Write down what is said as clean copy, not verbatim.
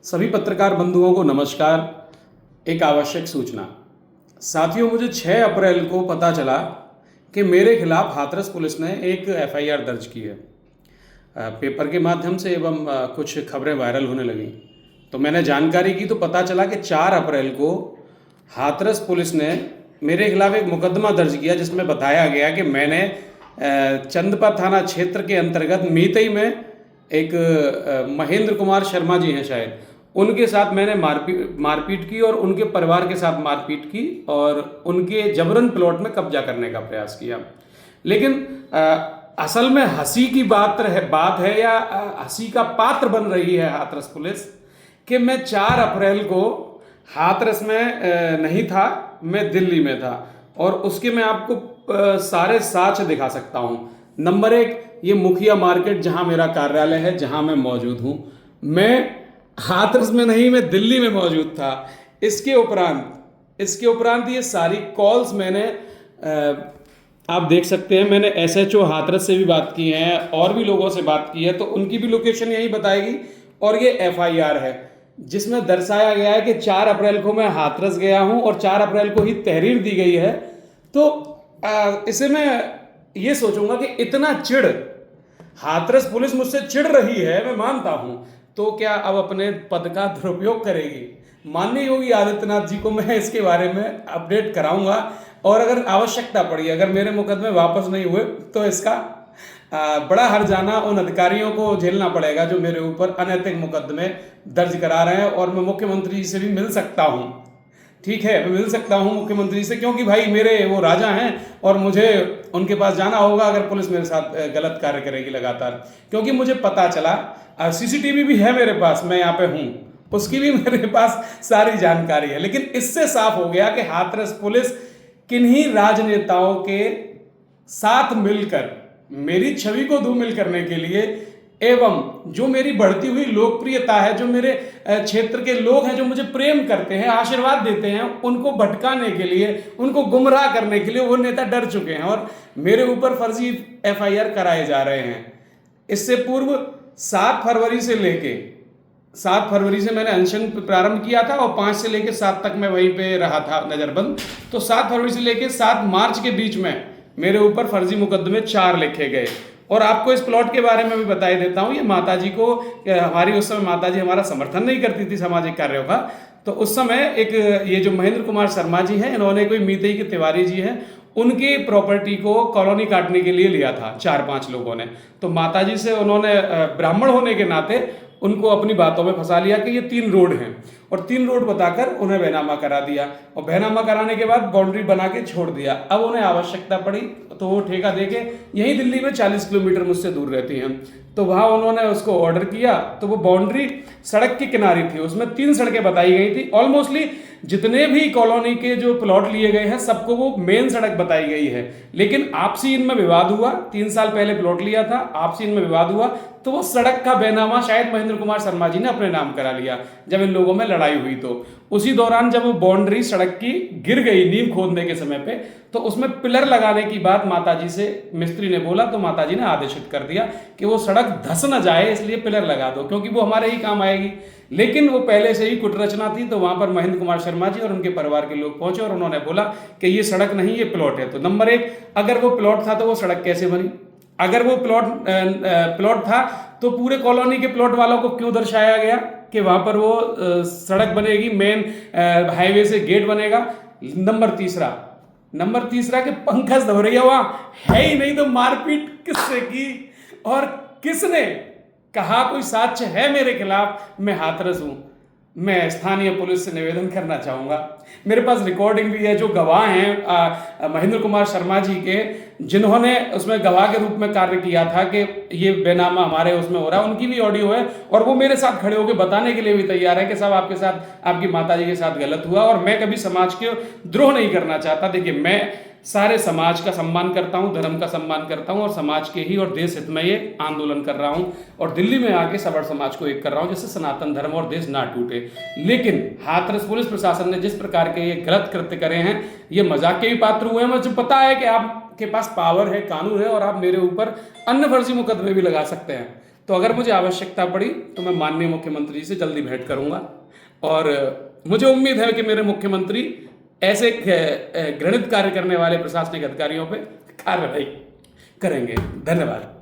सभी पत्रकार बंधुओं को नमस्कार। एक आवश्यक सूचना। साथियों, मुझे 6 अप्रैल को पता चला कि मेरे खिलाफ हाथरस पुलिस ने एक एफआईआर दर्ज की है। पेपर के माध्यम से एवं कुछ खबरें वायरल होने लगीं, तो मैंने जानकारी की तो पता चला कि 4 अप्रैल को हाथरस पुलिस ने मेरे खिलाफ एक मुकदमा दर्ज किया, जिसमें बताया गया कि मैंने चंदपा थाना क्षेत्र के अंतर्गत मीतई में एक महेंद्र कुमार शर्मा जी हैं शायद, उनके साथ मैंने मारपीट की और उनके परिवार के साथ मारपीट की और उनके जबरन प्लॉट में कब्जा करने का प्रयास किया। लेकिन असल में हंसी की बात है या हंसी का पात्र बन रही है हाथरस पुलिस कि मैं 4 अप्रैल को हाथरस में नहीं था, मैं दिल्ली में था। और उसके मैं आपको सारे साक्ष्य दिखा सकता हूँ। नंबर 1, ये मुखिया मार्केट जहाँ मेरा कार्यालय है, जहाँ मैं मौजूद हूँ, मैं हाथरस में नहीं, मैं दिल्ली में मौजूद था। इसके उपरांत ये सारी कॉल्स मैंने आप देख सकते हैं, मैंने एसएचओ हाथरस से भी बात की है और भी लोगों से बात की है, तो उनकी भी लोकेशन यही बताएगी। और ये एफआईआर है जिसमें दर्शाया गया है कि 4 अप्रैल को मैं हाथरस गया हूं और 4 अप्रैल को ही तहरीर दी गई है। तो इसे मैं ये सोचूंगा कि इतना चिढ़ हाथरस पुलिस मुझसे चिढ़ रही है, मैं मानता हूं, तो क्या अब अपने पद का दुरुपयोग करेगी? माननीय योगी आदित्यनाथ जी को मैं इसके बारे में अपडेट कराऊंगा और अगर आवश्यकता पड़ी, अगर मेरे मुकदमे वापस नहीं हुए, तो इसका बड़ा हर्जाना उन अधिकारियों को झेलना पड़ेगा जो मेरे ऊपर अनैतिक मुकदमे दर्ज करा रहे हैं। और मैं मुख्यमंत्री जी से भी मिल सकता हूं, ठीक है, मैं मिल सकता हूं मुख्यमंत्री से, क्योंकि भाई मेरे वो राजा हैं और मुझे उनके पास जाना होगा अगर पुलिस मेरे साथ गलत कार्य करेगी लगातार। क्योंकि मुझे पता चला, सीसीटीवी भी है मेरे पास, मैं यहाँ पे हूँ, उसकी भी मेरे पास सारी जानकारी है। लेकिन इससे साफ हो गया कि हाथरस पुलिस किन्हीं राजनेताओं के साथ मिलकर मेरी छवि को धूमिल करने के लिए एवं जो मेरी बढ़ती हुई लोकप्रियता है, जो मेरे क्षेत्र के लोग हैं जो मुझे प्रेम करते हैं, आशीर्वाद देते हैं, उनको भटकाने के लिए, उनको गुमराह करने के लिए वो नेता डर चुके हैं और मेरे ऊपर फर्जी एफआईआर कराए जा रहे हैं। इससे पूर्व 7 फरवरी से मैंने अनशन प्रारंभ किया था और 5 से लेकर 7 तक मैं वहीं पे रहा था नजरबंद। तो 7 फरवरी से लेकर 7 मार्च के बीच में मेरे ऊपर फर्जी मुकदमे 4 लिखे गए। और आपको इस प्लॉट के बारे में भी बता देता हूँ। ये माताजी को, हमारी उस समय माताजी हमारा समर्थन नहीं करती थी सामाजिक कार्यों का, तो उस समय एक ये जो महेंद्र कुमार शर्मा जी हैं, इन्होंने कोई मीतई के तिवारी जी हैं, उनकी प्रॉपर्टी को कॉलोनी काटने के लिए लिया था 4-5 लोगों ने। तो माताजी से उन्होंने ब्राह्मण होने के नाते उनको अपनी बातों में फंसा लिया कि ये 3 रोड हैं और 3 रोड बताकर उन्हें बैनामा करा दिया और बैनामा कराने के बाद बाउंड्री बना के छोड़ दिया। अब उन्हें आवश्यकता पड़ी तो वो ठेका देके यहीं दिल्ली में 40 किलोमीटर मुझसे दूर रहती हैं, तो वहाँ उन्होंने उसको ऑर्डर किया। तो वो बाउंड्री सड़क के किनारे थी, उसमें 3 सड़कें बताई गई थी। ऑलमोस्टली जितने भी कॉलोनी के जो प्लॉट लिए गए हैं सबको वो मेन सड़क बताई गई है। लेकिन आपसी इनमें विवाद हुआ, 3 साल पहले प्लॉट लिया था, आपसी इनमें विवाद हुआ, तो वो सड़क का बैनामा शायद महेंद्र कुमार शर्मा जी ने अपने नाम करा लिया जब इन लोगों में लड़ाई हुई। तो उसी दौरान जब वो बाउंड्री सड़क की गिर गई नींव खोदने के समय पे, तो उसमें पिलर लगाने की बात माताजी से मिस्त्री ने बोला, तो माताजी ने आदेशित कर दिया कि वो सड़क धंस न जाए, इसलिए पिलर लगा दो, क्योंकि वो हमारे ही काम आएगी। लेकिन वो पहले से ही कुटरचना थी। तो वहां पर महेंद्र कुमार शर्मा जी और उनके परिवार के लोग पहुंचे और उन्होंने बोला कि ये सड़क नहीं, ये प्लॉट है। तो नंबर 1, अगर वो प्लॉट था तो वो सड़क कैसे बनी? अगर वो प्लॉट था तो पूरे कॉलोनी के प्लॉट वालों को क्यों दर्शाया गया कि वहां पर वो सड़क बनेगी, मेन हाईवे से गेट बनेगा? नंबर तीसरा कि पंकज धौरैया वहां है ही नहीं, तो मारपीट किससे की और किसने कहा? कोई साक्ष्य है मेरे खिलाफ? मैं हाथरस हूं। मैं स्थानीय पुलिस से निवेदन करना चाहूँगा, मेरे पास रिकॉर्डिंग भी है, जो गवाह हैं महेंद्र कुमार शर्मा जी के, जिन्होंने उसमें गवाह के रूप में कार्य किया था कि ये बेनामा हमारे उसमें हो रहा है, उनकी भी ऑडियो है और वो मेरे साथ खड़े होकर बताने के लिए भी तैयार है कि साहब आपके साथ, आपकी माताजी के साथ गलत हुआ और मैं कभी समाज के द्रोह नहीं करना चाहता। देखिए, मैं सारे समाज का सम्मान करता हूं, धर्म का सम्मान करता हूं और समाज के ही और देश हित में ये आंदोलन कर रहा हूं और दिल्ली में आके सवर्ण समाज को एक कर रहा हूं, जिससे सनातन धर्म और देश ना टूटे। लेकिन हाथरस पुलिस प्रशासन ने जिस प्रकार के ये गलत कृत्य करे हैं, ये मजाक के भी पात्र हुए हैं। मुझे पता है कि आपके पास पावर है, कानून है और आप मेरे ऊपर अन्य फर्जी मुकदमे भी लगा सकते हैं, तो अगर मुझे आवश्यकता पड़ी तो मैं माननीय मुख्यमंत्री जी से जल्दी भेंट करूंगा, और मुझे उम्मीद है कि मेरे मुख्यमंत्री ऐसे घृणित कार्य करने वाले प्रशासनिक अधिकारियों पर कार्रवाई करेंगे। धन्यवाद।